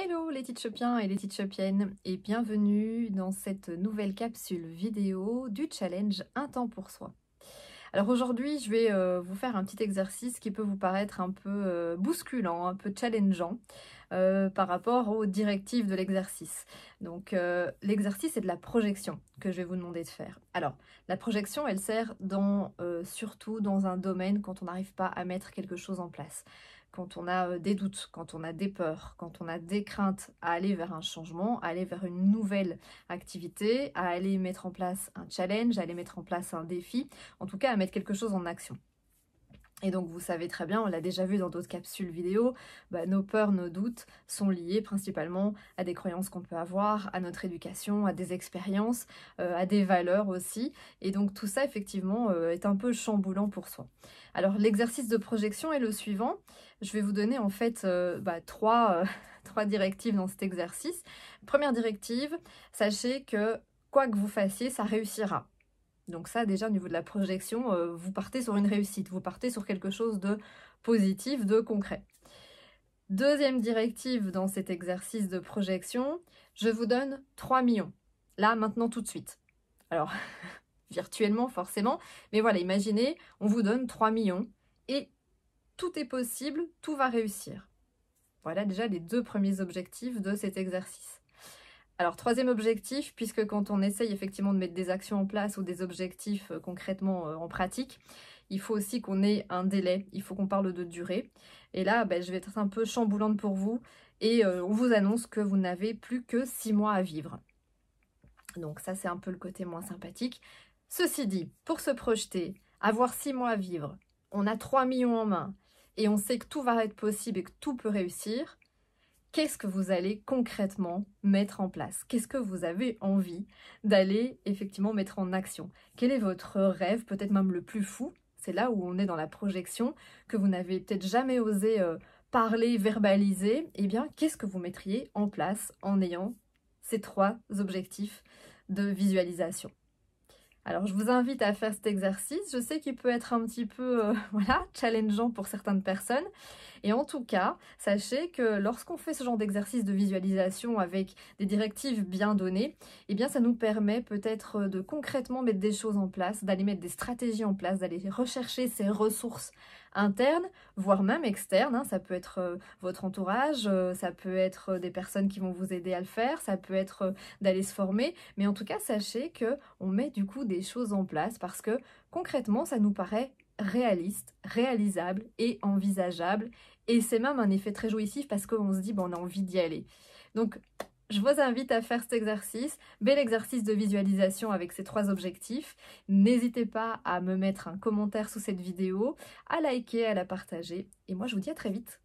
Hello les Teachopiens et les Teachopiennes et bienvenue dans cette nouvelle capsule vidéo du challenge Un temps pour soi. Alors aujourd'hui je vais vous faire un petit exercice qui peut vous paraître un peu bousculant, un peu challengeant par rapport aux directives de l'exercice. Donc l'exercice c'est de la projection que je vais vous demander de faire. Alors la projection elle sert surtout dans un domaine quand on n'arrive pas à mettre quelque chose en place. Quand on a des doutes, quand on a des peurs, quand on a des craintes à aller vers un changement, à aller vers une nouvelle activité, à aller mettre en place un challenge, à aller mettre en place un défi, en tout cas à mettre quelque chose en action. Et donc vous savez très bien, on l'a déjà vu dans d'autres capsules vidéo, nos peurs, nos doutes sont liés principalement à des croyances qu'on peut avoir, à notre éducation, à des expériences, à des valeurs aussi. Et donc tout ça effectivement est un peu chamboulant pour soi. Alors l'exercice de projection est le suivant. Je vais vous donner en fait trois directives dans cet exercice. Première directive, sachez que quoi que vous fassiez, ça réussira. Donc ça, déjà, au niveau de la projection, vous partez sur une réussite, vous partez sur quelque chose de positif, de concret. Deuxième directive dans cet exercice de projection, je vous donne 3 millions. Là, maintenant, tout de suite. Alors, virtuellement, forcément, mais voilà, imaginez, on vous donne 3 millions et tout est possible, tout va réussir. Voilà déjà les deux premiers objectifs de cet exercice. Alors, troisième objectif, puisque quand on essaye effectivement de mettre des actions en place ou des objectifs concrètement en pratique, il faut aussi qu'on ait un délai, il faut qu'on parle de durée. Et là, je vais être un peu chamboulante pour vous et on vous annonce que vous n'avez plus que 6 mois à vivre. Donc ça, c'est un peu le côté moins sympathique. Ceci dit, pour se projeter, avoir 6 mois à vivre, on a 3 millions en main et on sait que tout va être possible et que tout peut réussir. Qu'est-ce que vous allez concrètement mettre en place? Qu'est-ce que vous avez envie d'aller effectivement mettre en action? Quel est votre rêve, peut-être même le plus fou? C'est là où on est dans la projection, que vous n'avez peut-être jamais osé parler, verbaliser. Eh bien, qu'est-ce que vous mettriez en place en ayant ces 3 objectifs de visualisation? Alors, je vous invite à faire cet exercice. Je sais qu'il peut être un petit peu challengeant pour certaines personnes. Et en tout cas, sachez que lorsqu'on fait ce genre d'exercice de visualisation avec des directives bien données, eh bien, ça nous permet peut-être de concrètement mettre des choses en place, d'aller mettre des stratégies en place, d'aller rechercher ces ressources internes, voire même externes. Ça peut être votre entourage, ça peut être des personnes qui vont vous aider à le faire, ça peut être d'aller se former. Mais en tout cas, sachez qu'on met du coup des choses en place parce que concrètement, ça nous paraît réaliste, réalisable et envisageable. Et c'est même un effet très jouissif parce qu'on se dit, on a envie d'y aller. Donc, je vous invite à faire cet exercice, bel exercice de visualisation avec ces 3 objectifs. N'hésitez pas à me mettre un commentaire sous cette vidéo, à liker, à la partager. Et moi, je vous dis à très vite.